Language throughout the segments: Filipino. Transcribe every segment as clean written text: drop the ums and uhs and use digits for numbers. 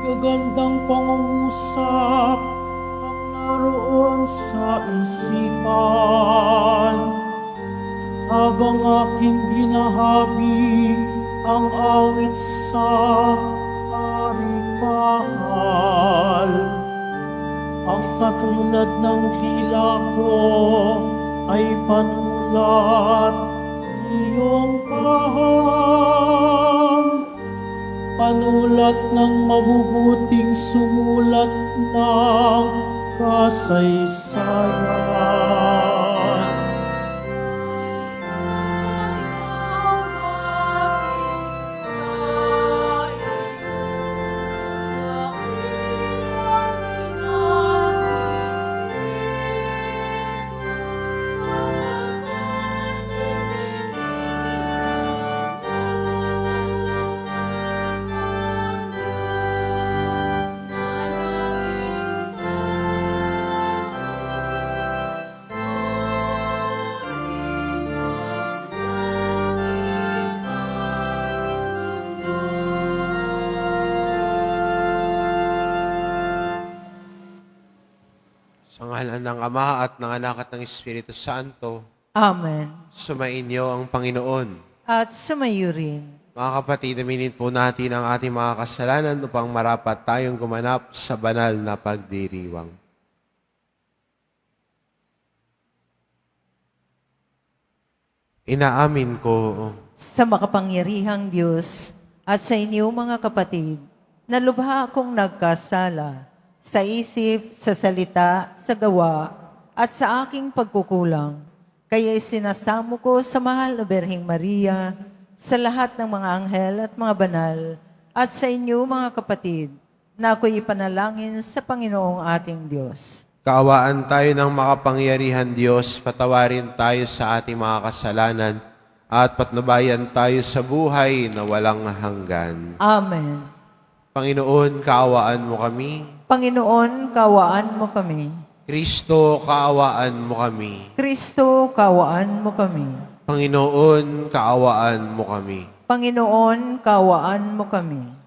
Magagandang pangungusap ang naroon sa isipan habang aking ginahabi ang awit sa haripahal. Ang katulad ng dila ko ay panulat iyong paham, panulat ng mabubuting sumulat ng kasaysayan. Sa ngalan ng Ama at ng Anak at ng Espiritu Santo, Amen. sumainyo ang Panginoon. At sumayo rin. Mga kapatid, aminin po natin ang ating mga kasalanan upang marapat tayong gumanap sa banal na pagdiriwang. Inaamin ko Sa makapangyarihang Diyos at sa inyo mga kapatid, na lubha akong nagkasala sa isip, sa salita, sa gawa, at sa aking pagkukulang. Kaya isinasamo ko sa mahal na Berheng Maria, sa lahat ng mga anghel at mga banal, at sa inyo mga kapatid, na ako'y ipanalangin sa Panginoong ating Diyos. kaawaan tayo ng makapangyarihan Diyos, patawarin tayo sa ating mga kasalanan, at patnubayan tayo sa buhay na walang hanggan. Amen. Panginoon, kaawaan mo kami. Panginoon, kawaan mo kami. Kristo, kaawaan mo kami. Kristo, kawaan mo kami. Panginoon, kaawaan mo kami. Panginoon, kawaan mo kami.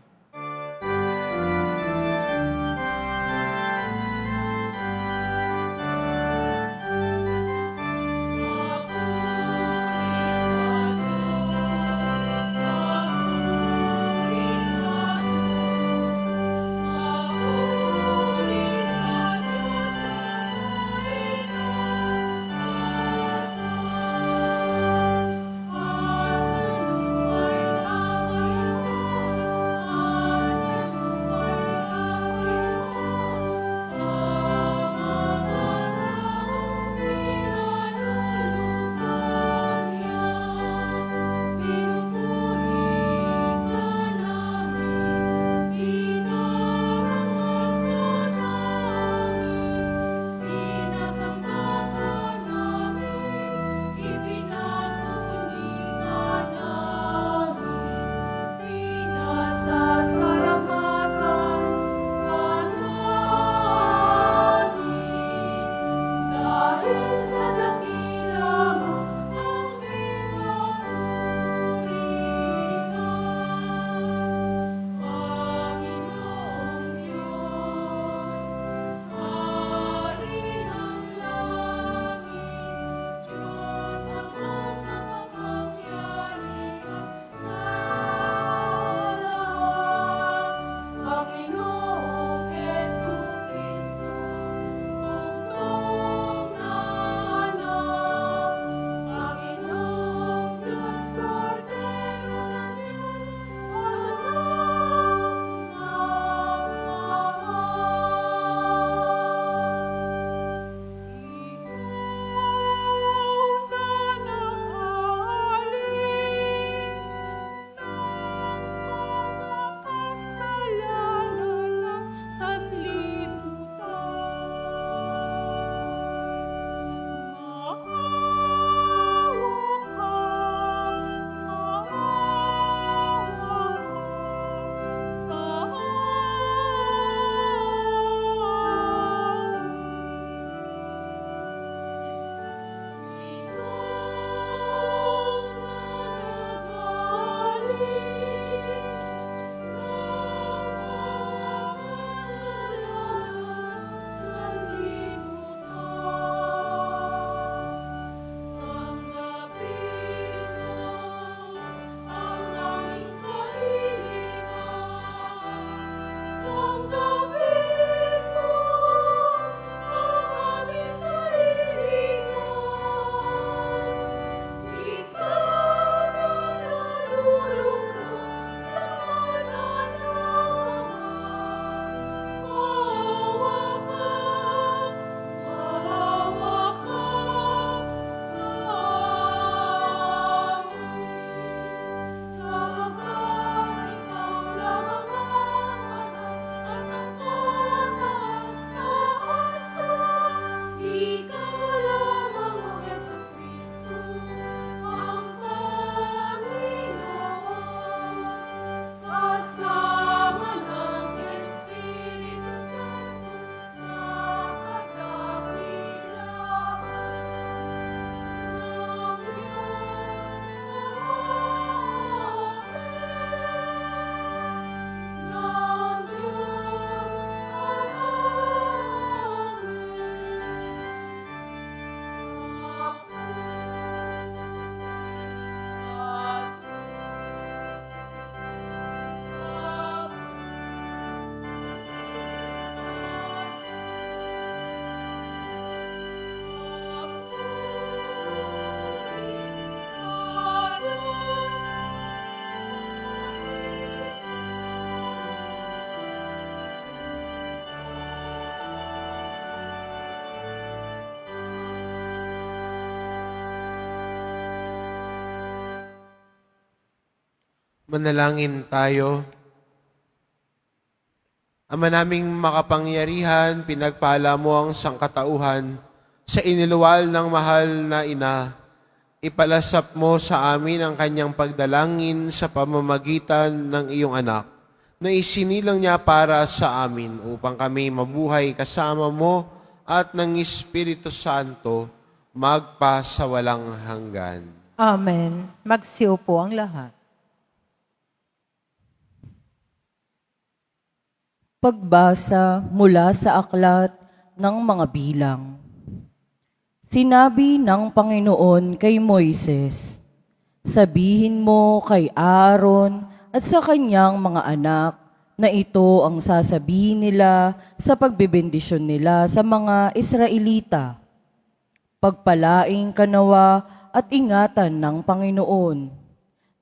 Manalangin tayo. Ama naming makapangyarihan, pinagpala mo ang sangkatauhan sa iniluwal ng mahal na ina. Ipalasap mo sa amin ang kanyang pagdalangin sa pamamagitan ng iyong anak na isinilang niya para sa amin upang kami mabuhay kasama mo at ng Espiritu Santo magpa sa walang hanggan. Amen. Magsiupo ang lahat. Pagbasa mula sa aklat ng mga bilang. Sinabi ng Panginoon kay Moises, sabihin mo kay Aaron at sa kanyang mga anak na ito ang sasabihin nila sa pagbebendisyon nila sa mga Israelita. Pagpalaing kanawa at ingatan ng Panginoon.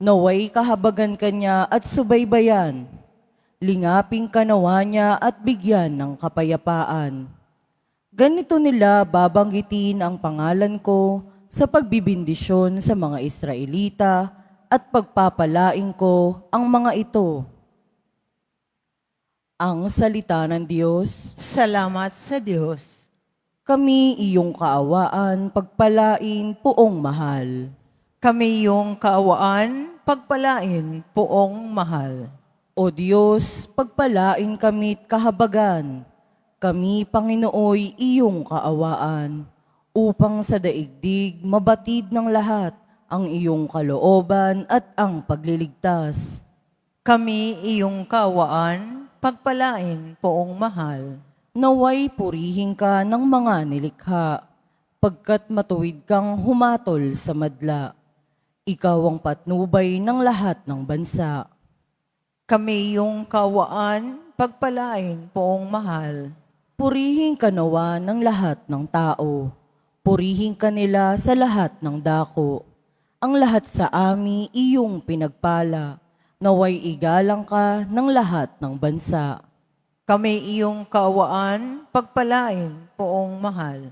Naway kahabagan kanya at subaybayan. Lingaping kanawa niya at bigyan ng kapayapaan. Ganito nila babanggitin ang pangalan ko sa pagbibindisyon sa mga Israelita at pagpapalaing ko ang mga ito. Ang salita ng Diyos. Salamat sa Diyos. Kami iyong kaawaan, pagpalain, poong mahal. Kami iyong kaawaan, pagpalain, poong mahal. O Diyos, pagpalain kami't kahabagan. Kami, Panginooy, iyong kaawaan, upang sa daigdig mabatid ng lahat ang iyong kalooban at ang pagliligtas. Kami iyong kaawaan, pagpalain, poong mahal. Naway purihin ka ng mga nilikha, pagkat matuwid kang humatol sa madla. Ikaw ang patnubay ng lahat ng bansa. Kami iyong kaawaan, pagpalain, poong mahal. Purihin ka nawa ng lahat ng tao. Purihin ka nila sa lahat ng dako. Ang lahat sa amin iyong pinagpala. Naway igalang ka ng lahat ng bansa. Kami iyong kaawaan, pagpalain, poong mahal.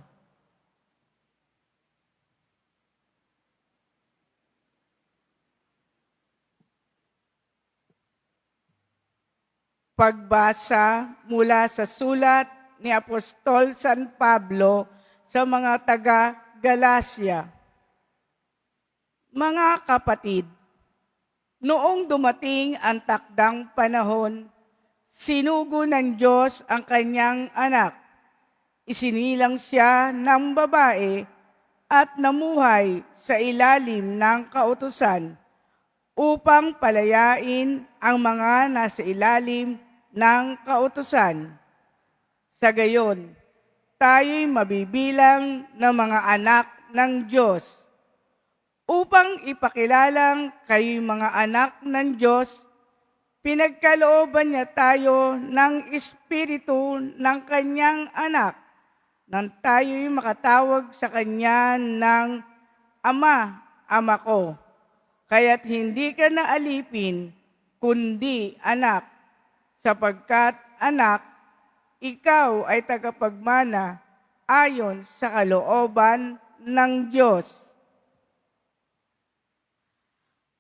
Pagbasa mula sa sulat ni Apostol San Pablo sa mga taga-Galacia. Mga kapatid, noong dumating ang takdang panahon, sinugo ng Diyos ang kanyang anak. Isinilang siya ng babae at namuhay sa ilalim ng kautusan upang palayain ang mga nasa ilalim ng kautusan. Sa gayon, tayo'y mabibilang na mga anak ng Diyos. Upang ipakilalang kayo'y mga anak ng Diyos, pinagkalooban niya tayo ng Espiritu ng Kanyang anak, nang tayo'y makatawag sa Kanya ng Ama, Ama ko. Kaya't hindi ka na alipin, kundi anak, sapagkat anak, ikaw ay tagapagmana ayon sa kalooban ng Diyos.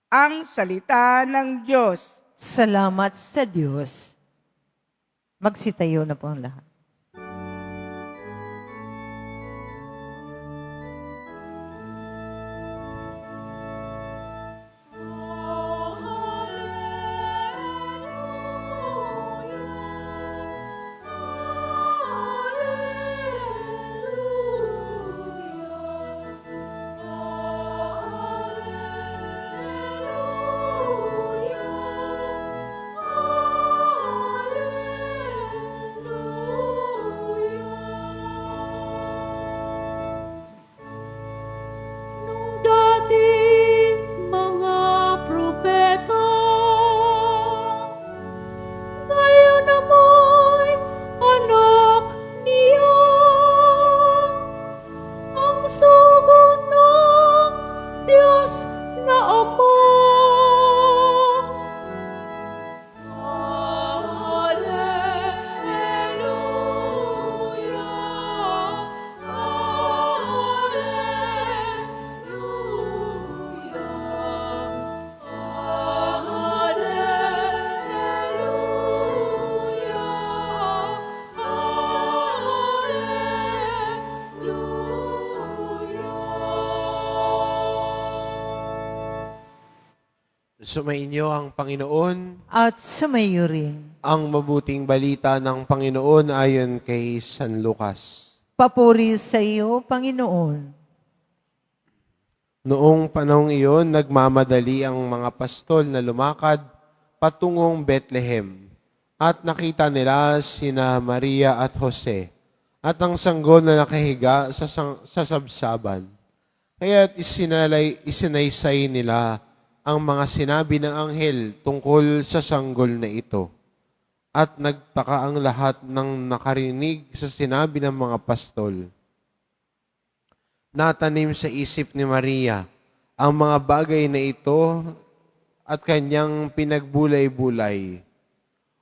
Ang salita ng Diyos. Salamat sa Diyos. Magsitayo na po ang lahat. Sumainyo ang Panginoon. At sumayo rin. Ang mabuting balita ng Panginoon ayon kay San Lucas. Papuri sa iyo, Panginoon. Noong panahong iyon, nagmamadali ang mga pastol na lumakad patungong Bethlehem. At nakita nila sina Maria at Jose at ang sanggol na nakahiga sa sabsaban. Kaya't isinaysay nila ang mga sinabi ng anghel tungkol sa sanggol na ito. At nagtaka ang lahat ng nakarinig sa sinabi ng mga pastol. Natanim sa isip ni Maria ang mga bagay na ito at kanyang pinagbulay-bulay.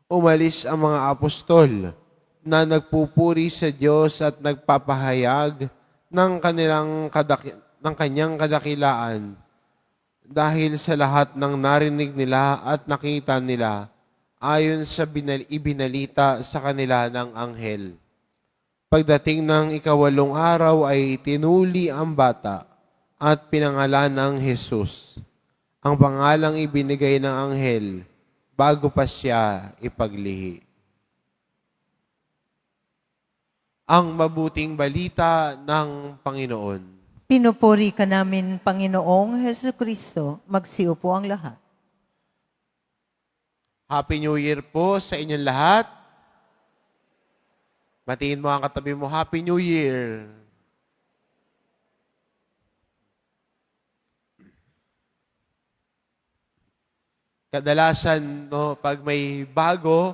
Umalis ang mga apostol na nagpupuri sa Diyos at nagpapahayag ng kanyang kadakilaan. Dahil sa lahat ng narinig nila at nakita nila, ayon sa ibinalita sa kanila ng anghel. Pagdating ng 8 araw ay tinuli ang bata at pinangalan ng Jesus. Ang pangalang ibinigay ng anghel bago pa siya ipaglihi. Ang mabuting balita ng Panginoon. Pinupuri ka namin, Panginoong Hesukristo. Magsiupo ang lahat. Happy New Year po sa inyong lahat. Batiin mo ang katabi mo, Happy New Year. Kadalasan, pag may bago,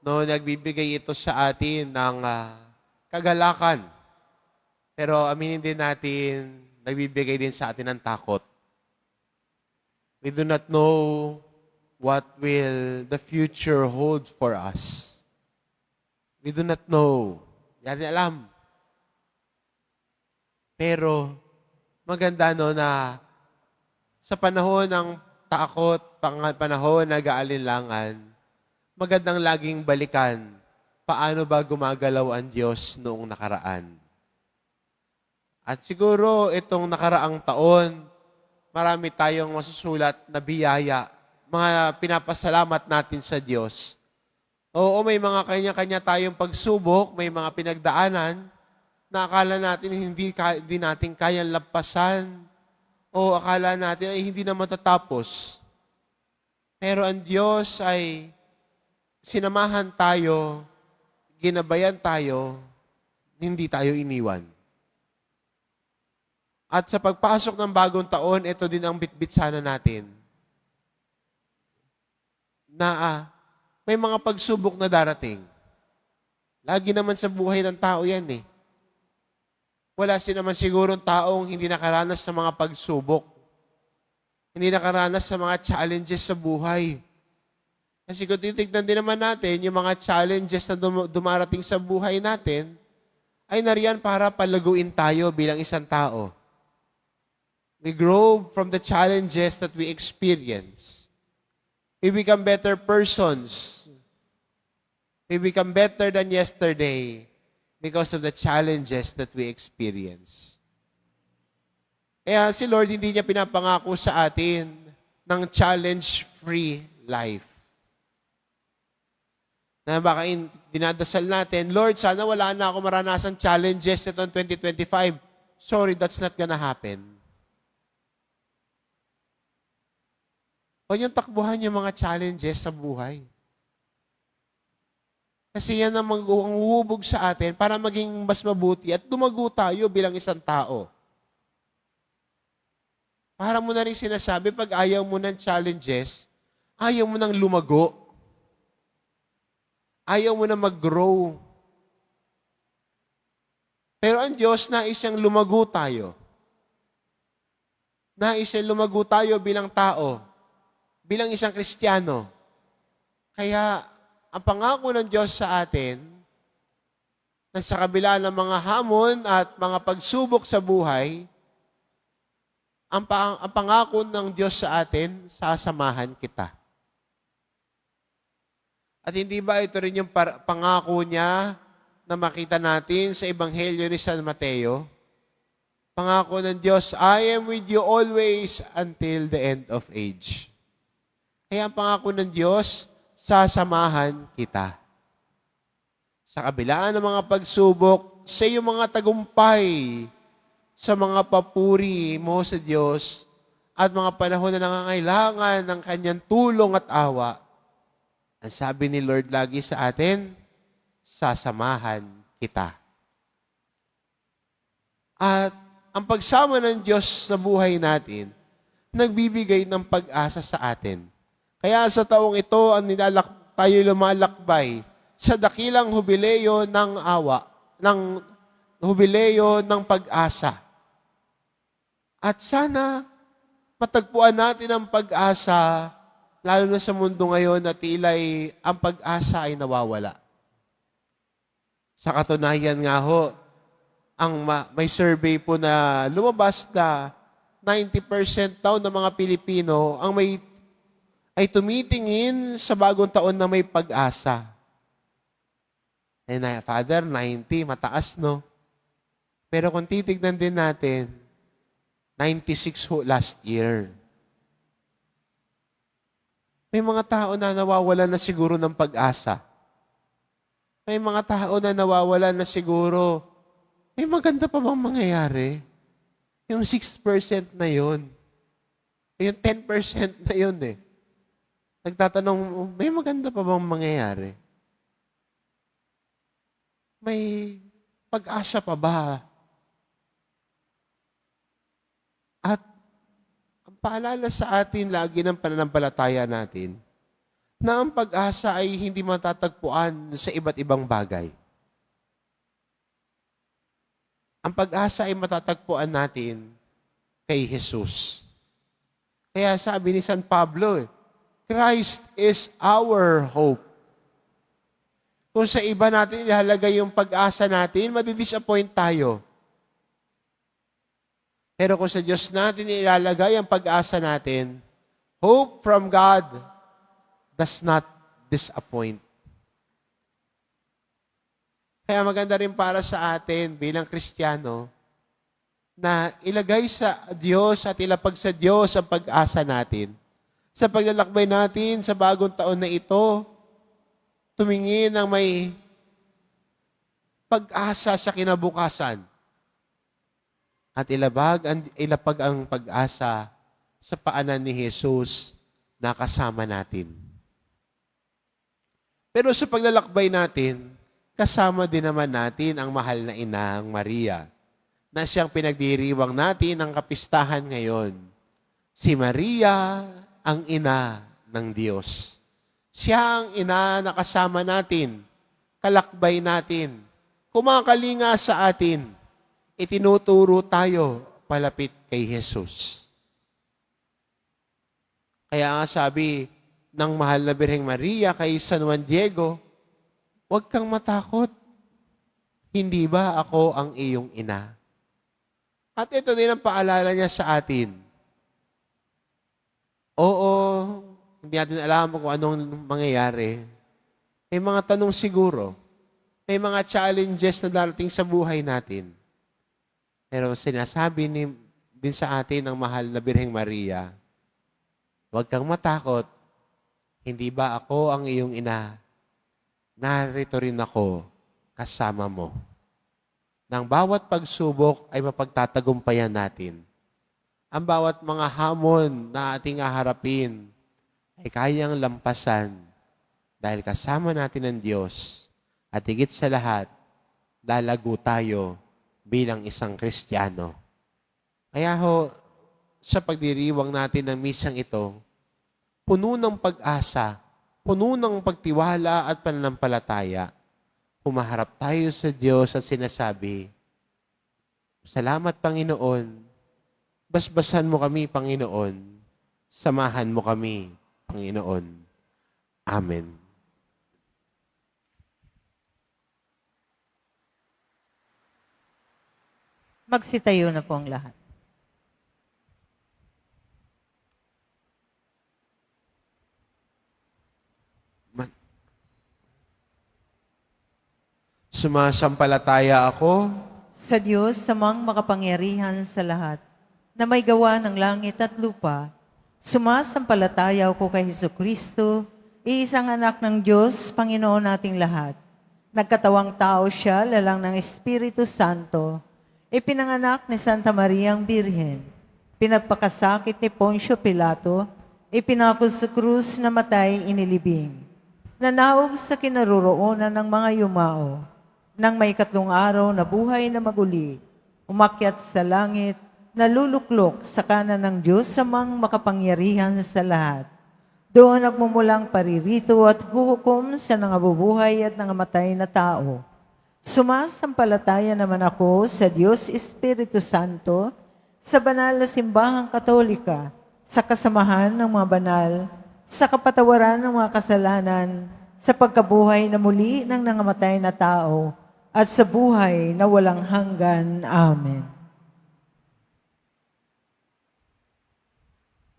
nagbibigay ito sa atin ng kagalakan. Pero aminin din natin, nagbibigay din sa atin ng takot. We do not know what will the future hold for us. We do not know. Hindi natin alam. Pero maganda na sa panahon ng takot, panahon na nag-aalinlangan, magandang laging balikan paano ba gumagalaw ang Diyos noong nakaraan. At siguro itong nakaraang taon, marami tayong masusulat na biyaya, mga pinapasalamat natin sa Diyos. Oo, may mga kanya-kanya tayong pagsubok, may mga pinagdaanan na akala natin hindi natin kayang lampasan o akala natin ay hindi na matatapos. Pero ang Diyos ay sinamahan tayo, ginabayan tayo, hindi tayo iniwan. At sa pagpasok ng bagong taon, ito din ang bitbit sana natin. Na may mga pagsubok na darating. Lagi naman sa buhay ng tao yan eh. Wala naman sigurong taong hindi nakaranas sa mga pagsubok. Hindi nakaranas sa mga challenges sa buhay. Kasi kung titignan din naman natin, yung mga challenges na dumarating sa buhay natin, ay nariyan para palaguin tayo bilang isang tao. We grow from the challenges that we experience. We become better persons. We become better than yesterday because of the challenges that we experience. Kaya si Lord hindi niya pinapangako sa atin ng challenge-free life. Na baka dinadasal natin, Lord, sana wala na ako maranasang challenges itong 2025. Sorry, that's not gonna happen. Huwag niyong takbuhan yung mga challenges sa buhay. Kasi yan ang huhubog sa atin para maging mas mabuti at lumago tayo bilang isang tao. Para mo na rin sinasabi, pag ayaw mo ng challenges, ayaw mo nang lumago. Ayaw mo na mag-grow. Pero ang Diyos, nais siyang lumago tayo. Nais siyang lumago tayo bilang tao. Bilang isang Kristiyano. Kaya, ang pangako ng Diyos sa atin, na sa kabila ng mga hamon at mga pagsubok sa buhay, ang pangako ng Diyos sa atin, sasamahan kita. At hindi ba ito rin yung pangako niya na makita natin sa Ebanghelyo ni San Mateo? Pangako ng Diyos, I am with you always until the end of age. Kaya ang pangako ng Diyos, sasamahan kita. Sa kabila ng mga pagsubok, sa iyong mga tagumpay, sa mga papuri mo sa Diyos, at mga panahon na nangangailangan ng kanyang tulong at awa, ang sabi ni Lord lagi sa atin, sasamahan kita. At ang pagsama ng Diyos sa buhay natin, nagbibigay ng pag-asa sa atin. Kaya sa taong ito, tayo lumalakbay sa dakilang hubileyo ng awa, ng hubileyo ng pag-asa. At sana matagpuan natin ang pag-asa, lalo na sa mundo ngayon na tila'y ang pag-asa ay nawawala. Sa katunayan nga ho, may survey po na lumabas na 90% daw ng mga Pilipino ay tumitingin sa bagong taon na may pag-asa. Father, 90, mataas, no? Pero kung titignan din natin, 96 ho last year. May mga tao na nawawalan na siguro ng pag-asa. May mga tao na nawawalan na siguro, may maganda pa bang mangyayari? Yung 6% na yun. Yung 10% na yun eh. Nagtatanong, may maganda pa bang mangyayari? May pag-asa pa ba? At ang paalala sa atin lagi ng pananampalataya natin na ang pag-asa ay hindi matatagpuan sa iba't ibang bagay. Ang pag-asa ay matatagpuan natin kay Jesus. Kaya sabi ni San Pablo, Christ is our hope. Kung sa iba natin ilalagay yung pag-asa natin, madidisappoint tayo. Pero kung sa Diyos natin ilalagay ang pag-asa natin, hope from God does not disappoint. Kaya maganda rin para sa atin bilang Kristiyano na ilagay sa Diyos at ilapag sa Diyos ang pag-asa natin. Sa paglalakbay natin sa bagong taon na ito, tumingin ng may pag-asa sa kinabukasan at ilapag ang pag-asa sa paanan ni Jesus na kasama natin. Pero sa paglalakbay natin, kasama din naman natin ang mahal na inang Maria na siyang pinagdiriwang natin ng kapistahan ngayon. Si Maria ang ina ng Diyos. Siya ang ina na kasama natin, kalakbay natin, kumakalinga sa atin, itinuturo tayo palapit kay Jesus. Kaya nga sabi ng mahal na Birheng Maria kay San Juan Diego, huwag kang matakot. Hindi ba ako ang iyong ina? At ito din ang paalala niya sa atin. Oo, hindi natin alam kung anong mangyayari. May mga tanong siguro. May mga challenges na darating sa buhay natin. Pero sinasabi din sa atin ng mahal na Birheng Maria, huwag kang matakot. Hindi ba ako ang iyong ina? Narito rin ako kasama mo. Nang bawat pagsubok ay mapagtatagumpayan natin. Ang bawat mga hamon na ating haharapin ay kayang lampasan dahil kasama natin ang Diyos at higit sa lahat, lalago tayo bilang isang Kristiyano. Kaya ho, sa pagdiriwang natin ng misang ito, puno ng pag-asa, puno ng pagtiwala at pananampalataya, humaharap tayo sa Diyos at sinasabi, salamat Panginoon, basbasan mo kami Panginoon, samahan mo kami Panginoon. Amen. Magsitayo na po ang lahat. Sumasampalataya ako Sa Diyos, samang makapangyarihan sa lahat, na may gawa ng langit at lupa, Sumasampalataya ako kay Jesucristo, iisang anak ng Diyos, Panginoon nating lahat. Nagkatawang tao siya, lalang ng Espiritu Santo. Ipinanganak ni Santa Maria ang Birhen. Pinagpakasakit ni Poncio Pilato, ipinako sa krus, namatay, inilibing. Nanaog sa kinaroroonan ng mga yumao. Nang may 3 araw na buhay na maguli, umakyat sa langit, naluluklok sa kanan ng Diyos sa makapangyarihan sa lahat. Doon nagmumulang paririto at huhukom sa nangabubuhay at nangamatay na tao. Sumasampalataya naman ako sa Diyos Espiritu Santo, sa banal na simbahang katolika, sa kasamahan ng mga banal, sa kapatawaran ng mga kasalanan, sa pagkabuhay na muli ng nangamatay na tao, at sa buhay na walang hanggan. Amen.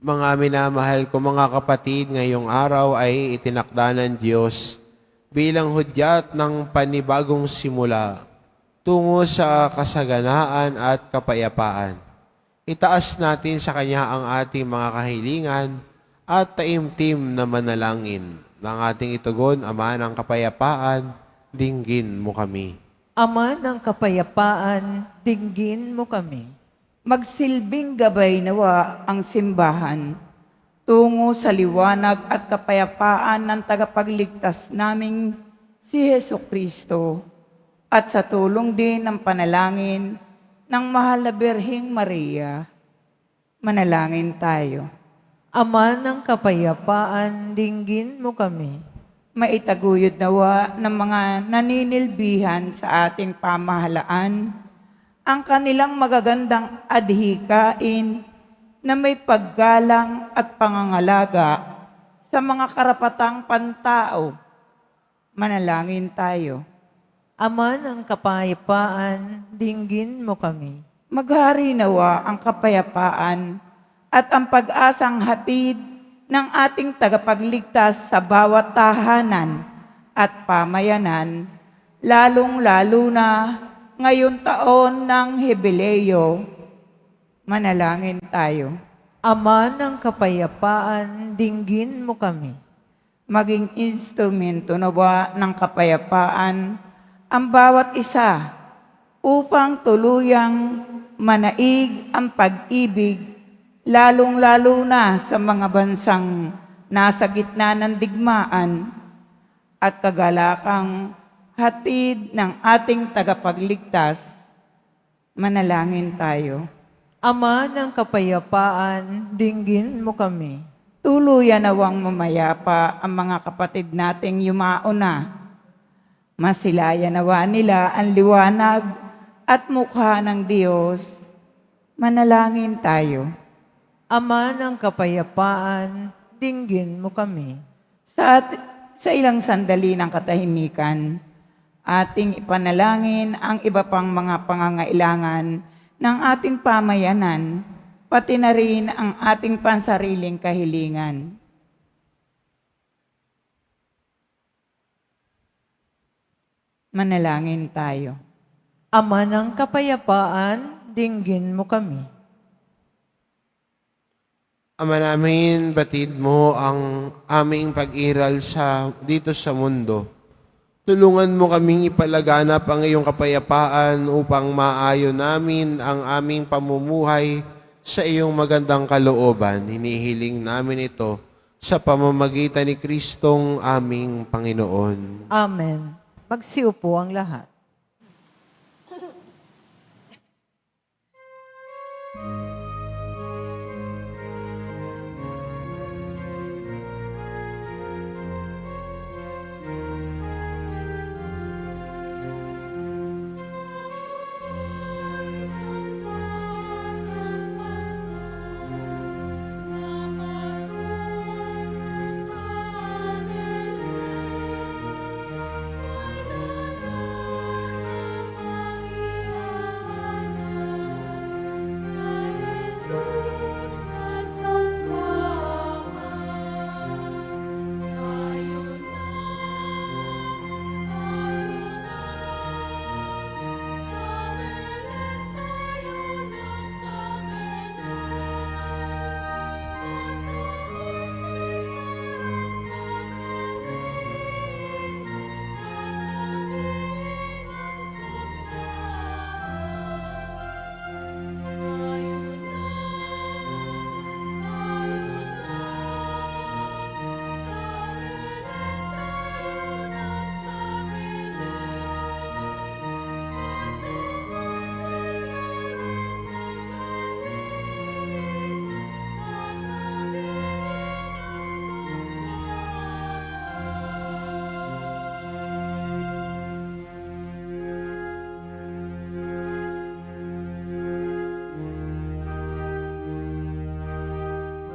Mga minamahal ko mga kapatid, ngayong araw ay itinakda ng Diyos bilang hudyat ng panibagong simula tungo sa kasaganaan at kapayapaan. Itaas natin sa Kanya ang ating mga kahilingan at taimtim na manalangin. Ng ating itugon, Ama ng kapayapaan, dinggin mo kami. Ama ng kapayapaan, dinggin mo kami. Magsilbing gabay nawa ang simbahan tungo sa liwanag at kapayapaan ng tagapagligtas naming si Jesucristo at sa tulong din ng panalangin ng Mahal na Birheng Maria. Manalangin tayo. Ama ng kapayapaan, dinggin mo kami. Maitaguyod nawa ng mga naninilbihan sa ating pamahalaan ang kanilang magagandang adhikain na may paggalang at pangangalaga sa mga karapatang pantao. Manalangin tayo. Ama ng kapayapaan, dinggin mo kami. Maghari nawa ang kapayapaan at ang pag-asang hatid ng ating tagapagligtas sa bawat tahanan at pamayanan, lalong-lalo na ngayon taon ng Jubileo. Manalangin tayo. Ama ng kapayapaan, dinggin mo kami. Maging instrumento nawa ng kapayapaan ang bawat isa upang tuluyang manaig ang pag-ibig, lalong-lalo na sa mga bansang nasa gitna ng digmaan at kagalakang hatid ng ating tagapagligtas. Manalangin tayo. Ama ng kapayapaan, dinggin mo kami. Tuluyan nawang mamayapa ang mga kapatid nating yumao na. Masilaya nawa nila ang liwanag at mukha ng Diyos. Manalangin tayo. Ama ng kapayapaan, dinggin mo kami. Sa ilang sandali ng katahimikan, ating ipanalangin ang iba pang mga pangangailangan ng ating pamayanan, pati na rin ang ating pansariling kahilingan. Manalangin tayo. Ama ng kapayapaan, dinggin mo kami. Ama namin, batid mo ang aming pag-iral dito sa mundo. Tulungan mo kaming ipalaganap ang iyong kapayapaan upang maayo namin ang aming pamumuhay sa iyong magandang kalooban. Hinihiling namin ito sa pamamagitan ni Kristong aming Panginoon. Amen. Magsiupo ang lahat.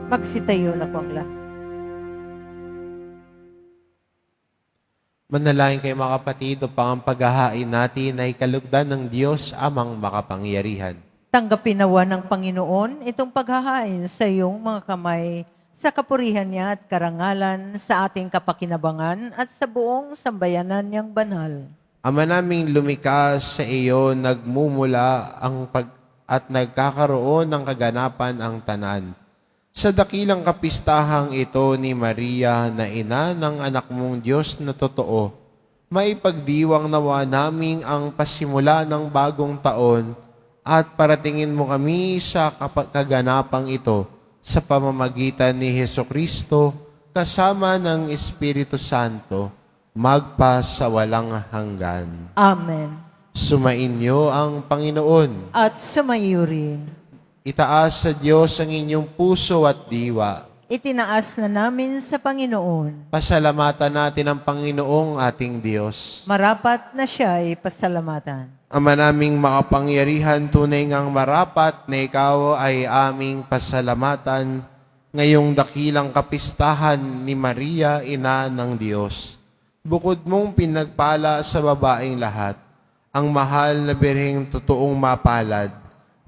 Magsitayo na po ang lahat. Manalangin kayo mga kapatid upang ang paghahain natin ay kalugdan ng Diyos amang makapangyarihan. Tanggapin nawa ng Panginoon itong paghahain sa iyong mga kamay sa kapurihan niya at karangalan sa ating kapakinabangan at sa buong sambayanan niyang banal. Ama naming lumikas sa iyo, nagmumula at nagkakaroon ng kaganapan ang tanan. Sa dakilang kapistahang ito ni Maria na ina ng anak mong Diyos na totoo, maipagdiwang nawa naming ang pasimula ng bagong taon at paratingin mo kami sa kaganapang ito sa pamamagitan ni Hesukristo kasama ng Espiritu Santo, magpa sa walang hanggan. Amen. Sumainyo ang Panginoon. At sumayo rin. Itaas sa Diyos ang inyong puso at diwa. Itinaas na namin sa Panginoon. Pasalamatan natin ang Panginoong ating Diyos. Marapat na siya ay pasalamatan. Ama naming makapangyarihan, tunay ngang marapat na ikaw ay aming pasalamatan ngayong dakilang kapistahan ni Maria, ina ng Diyos. Bukod mong pinagpala sa babaeng lahat, ang mahal na birheng totoong mapalad,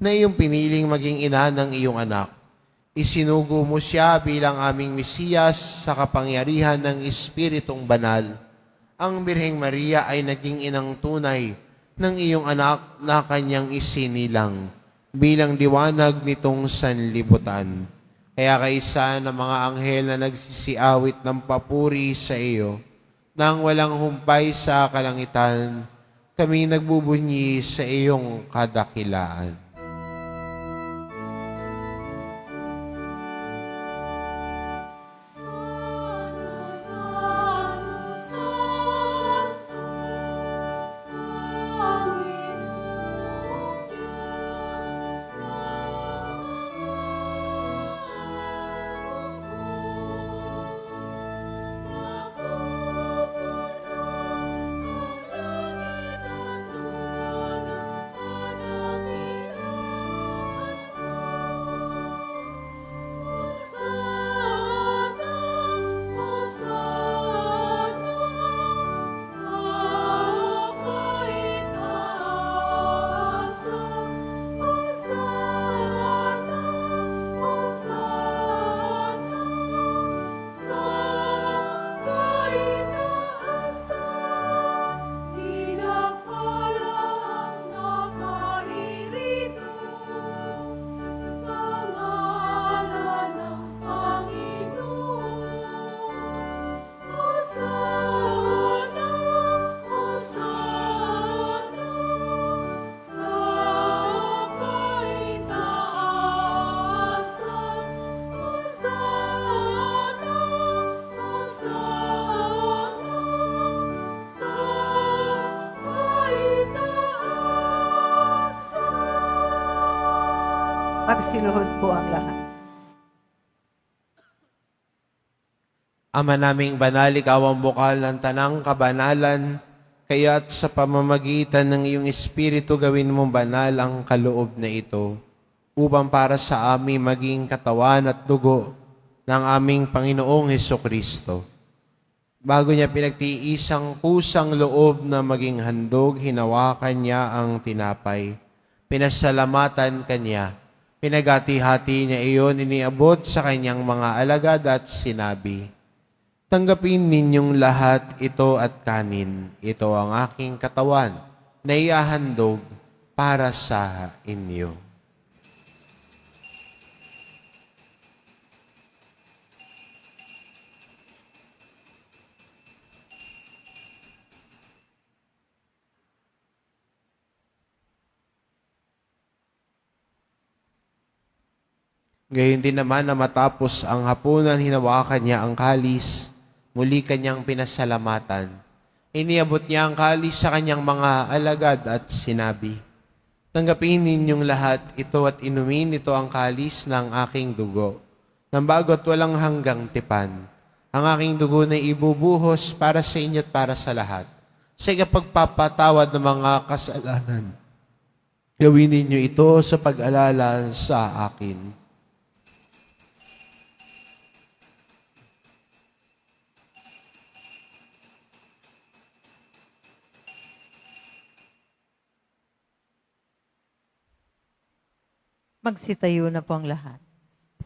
na iyong piniling maging ina ng iyong anak. Isinugo mo siya bilang aming Mesiyas sa kapangyarihan ng Espiritong Banal. Ang Birheng Maria ay naging inang tunay ng iyong anak na kanyang isinilang bilang liwanag nitong sanlibutan. Kaya kaisa ng mga anghel na nagsisiawit ng papuri sa iyo, nang walang humpay sa kalangitan, kami nagbubunyi sa iyong kadakilaan. Magsiluhod po ang lahat. Ama naming banal, ikaw ang bukal ng tanang kabanalan, kaya't sa pamamagitan ng iyong Espiritu gawin mong banal ang kaloob na ito, upang para sa amin maging katawan at dugo ng aming Panginoong Hesukristo. Bago niya pinagtiisang kusang loob na maging handog, hinawakan niya ang tinapay. Pinasalamatan kanya. Pinagati-hati niya iyon, iniabot sa kanyang mga alagad at sinabi, "Tanggapin ninyong lahat ito at kanin. Ito ang aking katawan na iahandog para sa inyo." Gayon din naman na matapos ang hapunan, hinawakan niya ang kalis, muli kanyang pinasalamatan. Iniabot niya ang kalis sa kanyang mga alagad at sinabi, "Tanggapin ninyong lahat ito at inumin, ito ang kalis ng aking dugo, ng bago't walang hanggang tipan. Ang aking dugo na ibubuhos para sa inyo at para sa lahat, sa ikapagpapatawad ng mga kasalanan. Gawin ninyo ito sa pag-alala sa akin." Magsitayo na po ang lahat.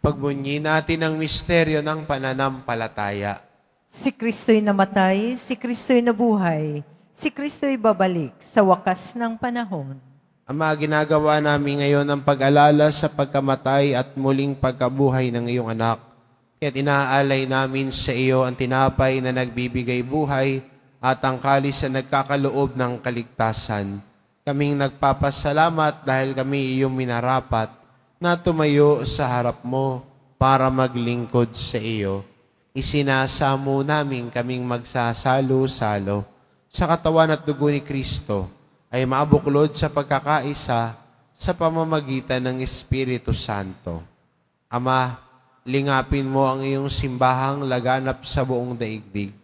Pagbunyi natin ang misteryo ng pananampalataya. Si Kristo'y namatay, si Kristo'y nabuhay, si Kristo'y babalik sa wakas ng panahon. Ama, ginagawa namin ngayon ang pag-alala sa pagkamatay at muling pagkabuhay ng iyong anak. Kaya't inaalay namin sa iyo ang tinapay na nagbibigay buhay at ang kalis na nagkakaloob ng kaligtasan. Kaming nagpapasalamat dahil kami iyong minarapat na tumayo sa harap mo para maglingkod sa iyo. Isinasamo namin kaming magsasalo-salo sa katawan at dugo ni Kristo ay maabuklod sa pagkakaisa sa pamamagitan ng Espiritu Santo. Ama, lingapin mo ang iyong simbahang laganap sa buong daigdig.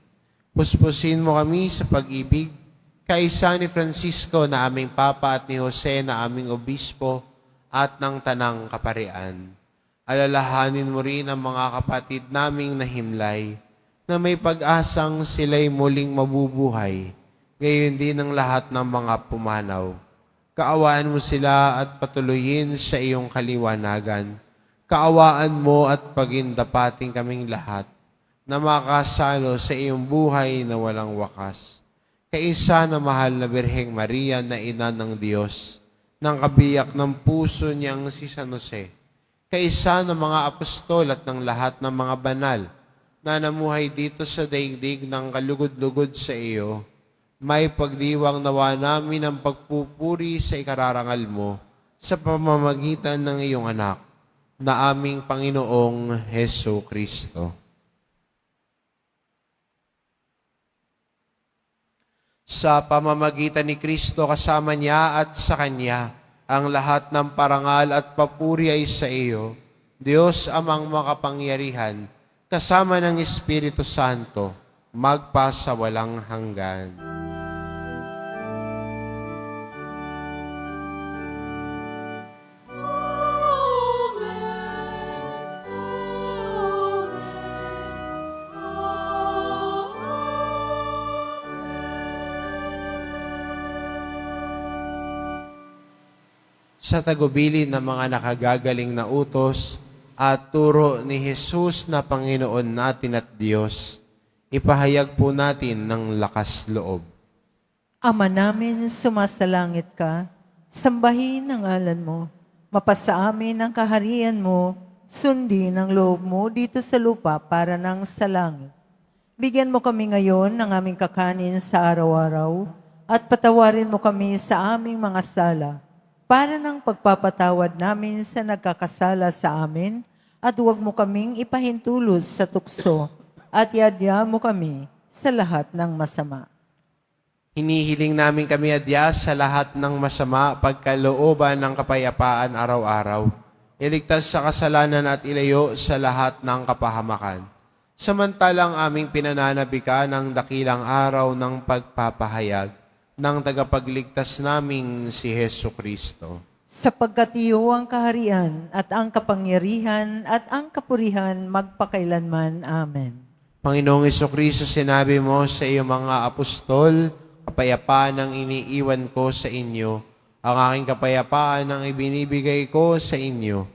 Puspusin mo kami sa pag-ibig, kaisa ni Francisco na aming Papa at ni Jose na aming Obispo at ng Tanang Kaparian. Alalahanin mo rin ang mga kapatid naming nahimlay na may pag-asang sila'y muling mabubuhay, gayon din ang lahat ng mga pumanaw. Kaawaan mo sila at patuloyin sa iyong kaliwanagan. Kaawaan mo at pagindapating kaming lahat na makasalo sa iyong buhay na walang wakas. Kaisa na mahal na Birheng Maria na ina ng Diyos, ng kabiyak ng puso niyang si San Jose, kaisa ng mga apostol at ng lahat ng mga banal na namuhay dito sa daigdig ng kalugod-lugod sa iyo, may pagdiwang nawa namin ang pagpupuri sa ikararangal mo sa pamamagitan ng iyong anak, na aming Panginoong Heso Kristo. Sa pamamagitan ni Kristo kasama niya at sa Kanya, ang lahat ng parangal at papuri ay sa iyo, Diyos amang makapangyarihan, kasama ng Espiritu Santo, magpasawalang hanggan. Sa tagubilin ng mga nakagagaling na utos at turo ni Jesus na Panginoon natin at Diyos, ipahayag po natin ng lakas loob. Ama namin, sumasalangit ka, sambahin ang ngalan mo, mapasa amin ang kaharian mo, sundin ang loob mo dito sa lupa para nang sa langit. Bigyan mo kami ngayon ng aming kakanin sa araw-araw at patawarin mo kami sa aming mga sala, para ng pagpapatawad namin sa nagkakasala sa amin, at huwag mo kaming ipahintulos sa tukso, at iadya mo kami sa lahat ng masama. Hinihiling namin kami adya sa lahat ng masama, pagkalooban ng kapayapaan araw-araw. Iligtas sa kasalanan at ilayo sa lahat ng kapahamakan. Samantalang aming pinananabikan ng dakilang araw ng pagpapahayag ng tagapagligtas naming si Heso Kristo. Sapagkat iyo ang kaharian at ang kapangyarihan at ang kapurihan magpakailanman. Amen. Panginoong Kristo, sinabi mo sa iyong mga apostol, kapayapaan ang iniiwan ko sa inyo, ang aking kapayapaan ang ibinibigay ko sa inyo.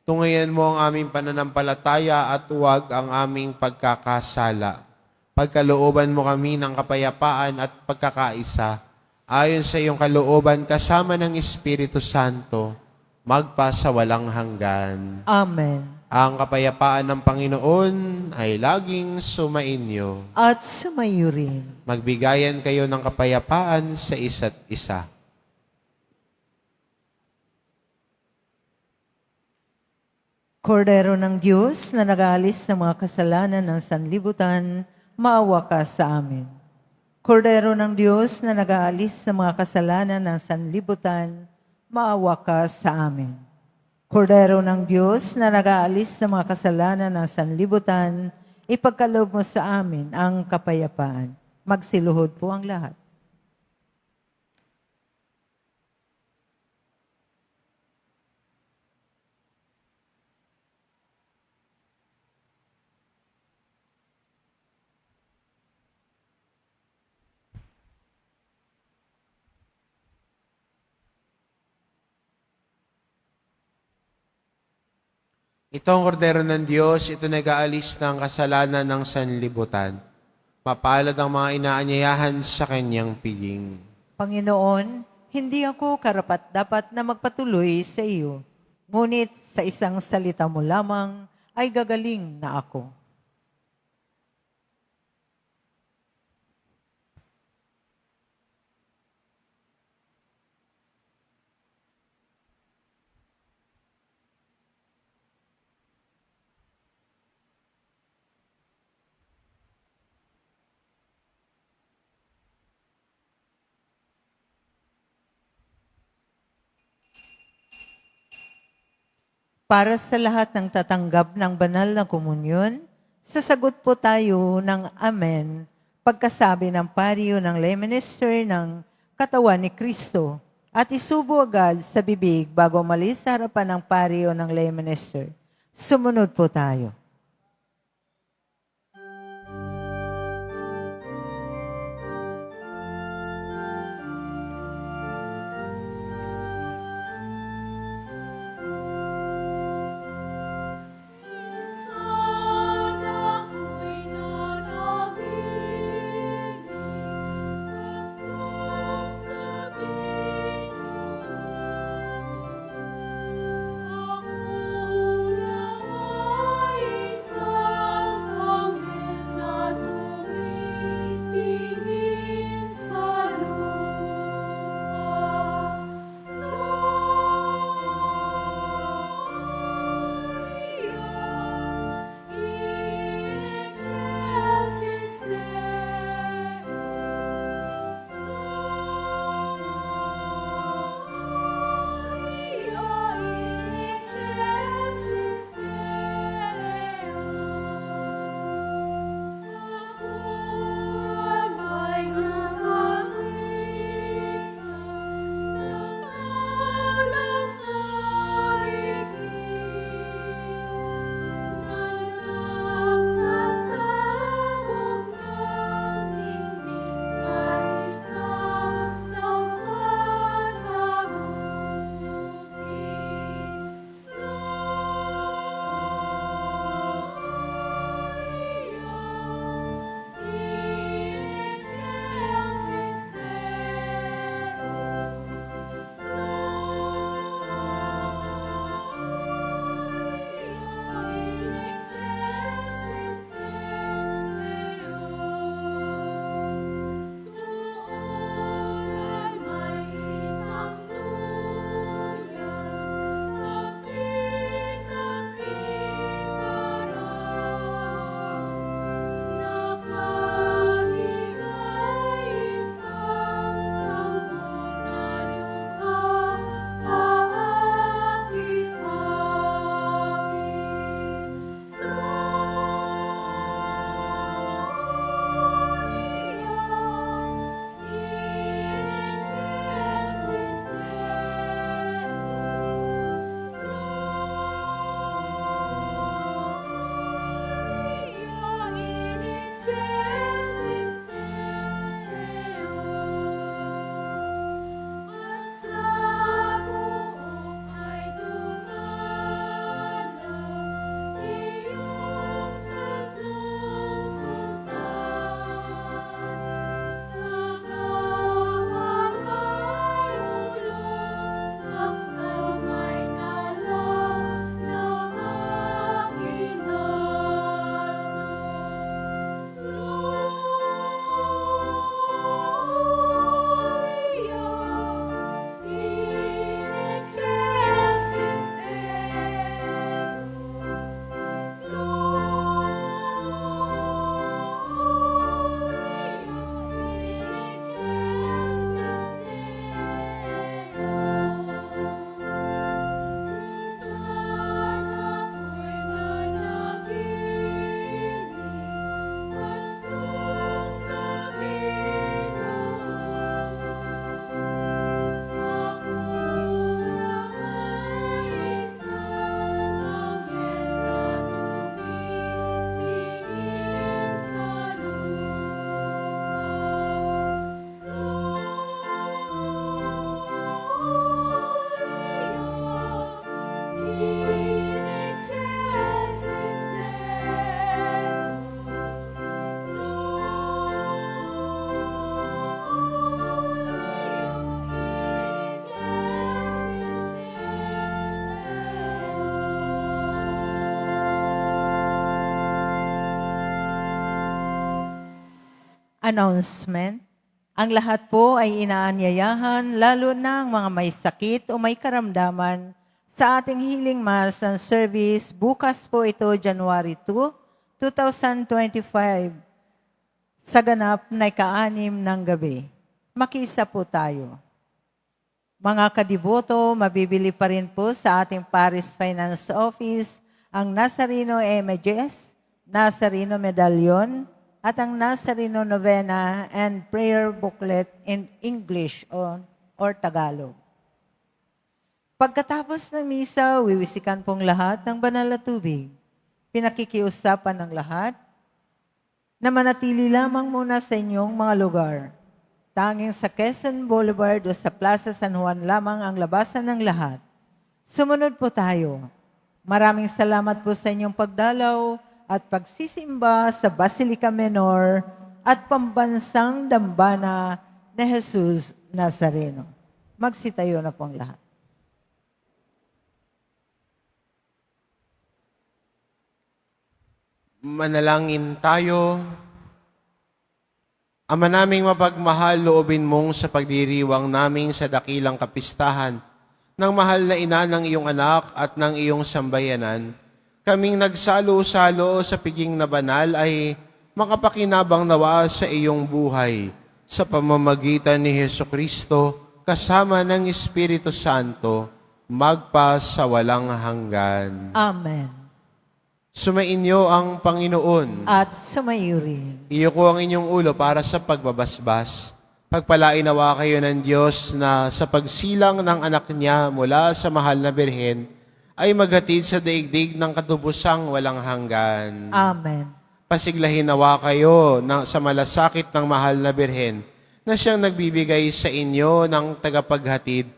Tungayan mo ang aming pananampalataya at huwag ang aming pagkakasala. Pagkalooban mo kami ng kapayapaan at pagkakaisa, ayon sa iyong kalooban kasama ng Espiritu Santo, magpasawalang hanggan. Amen. Ang kapayapaan ng Panginoon ay laging sumainyo. At sumayo rin. Magbigayan kayo ng kapayapaan sa isa't isa. Kordero ng Diyos na nag-aalis ng mga kasalanan ng sanlibutan, maawa ka sa amin. Kordero ng Diyos na nag-aalis ng mga kasalanan ng sanlibutan, maawa ka sa amin. Kordero ng Diyos na nag-aalis ng mga kasalanan ng sanlibutan, ipagkaloob mo sa amin ang kapayapaan. Magsiluhod po ang lahat. Ito ang kordero ng Diyos, ito nag-aalis ng kasalanan ng sanlibutan. Mapalad ang mga inaanyayahan sa kanyang piling. Panginoon, hindi ako karapat-dapat na magpatuloy sa iyo. Ngunit sa isang salita mo lamang ay gagaling na ako. Para sa lahat ng tatanggap ng banal na komunyon, sasagot po tayo ng Amen pagkasabi ng pariyo ng lay minister ng katawan ni Kristo at isubo agad sa bibig bago umalis sa harapan ng pariyo ng lay minister. Sumunod po tayo. Announcement. Ang lahat po ay inaanyayahan, lalo na ang mga may sakit o may karamdaman, sa ating healing mass and service. Bukas po ito, January 2, 2025, sa ganap na ika-6 ng gabi. Makisa po tayo. Mga kadiboto, mabibili pa rin po sa ating Paris Finance Office ang Nazareno Images, Nazareno Medallion, at ang Nazareno Novena and Prayer Booklet in English or Tagalog. Pagkatapos ng misa, wiwisikan pong lahat ng banal na tubig. Pinakikiusapan ng lahat na manatili lamang muna sa inyong mga lugar. Tanging sa Quezon Boulevard o sa Plaza San Juan lamang ang labasan ng lahat. Sumunod po tayo. Maraming salamat po sa inyong pagdalaw at pagsisimba sa Basilica Menor at Pambansang Dambana ni Jesus Nazareno. Magsitayo na po ang lahat. Manalangin tayo. Ama naming mapagmahal, loobin mong sa pagdiriwang naming sa dakilang kapistahan ng mahal na ina ng iyong anak at ng iyong sambayanan, kaming nagsalo-salo sa piging na banal ay makapakinabang nawa sa iyong buhay sa pamamagitan ni Hesukristo kasama ng Espiritu Santo magpa sa walang hanggan. Amen. Sumainyo ang Panginoon. At sumayo rin. Iyo ko ang inyong ulo para sa pagbabasbas. Pagpalain nawa kayo ng Diyos na sa pagsilang ng anak niya mula sa mahal na birhen ay maghatid sa daigdig ng katubusang walang hanggan. Amen. Pasiglahin nawa kayo sa malasakit ng mahal na birhen na siyang nagbibigay sa inyo ng tagapaghatid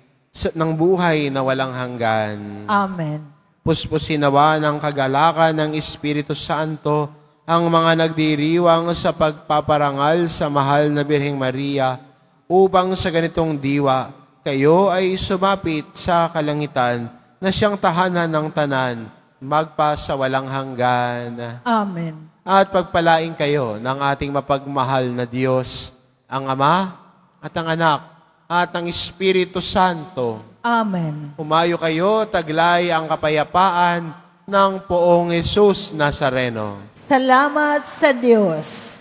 ng buhay na walang hanggan. Amen. Puspusin nawa ng kagalakan ng Espiritu Santo ang mga nagdiriwang sa pagpaparangal sa mahal na Birheng Maria upang sa ganitong diwa kayo ay sumapit sa kalangitan na siyang tahanan ng tanan magpa sa walang hanggan. Amen. At pagpalain kayo ng ating mapagmahal na Diyos, ang Ama at ang Anak at ang Espiritu Santo. Amen. Humayo kayo, taglay ang kapayapaan ng Poong Jesus Nazareno. Salamat sa Diyos.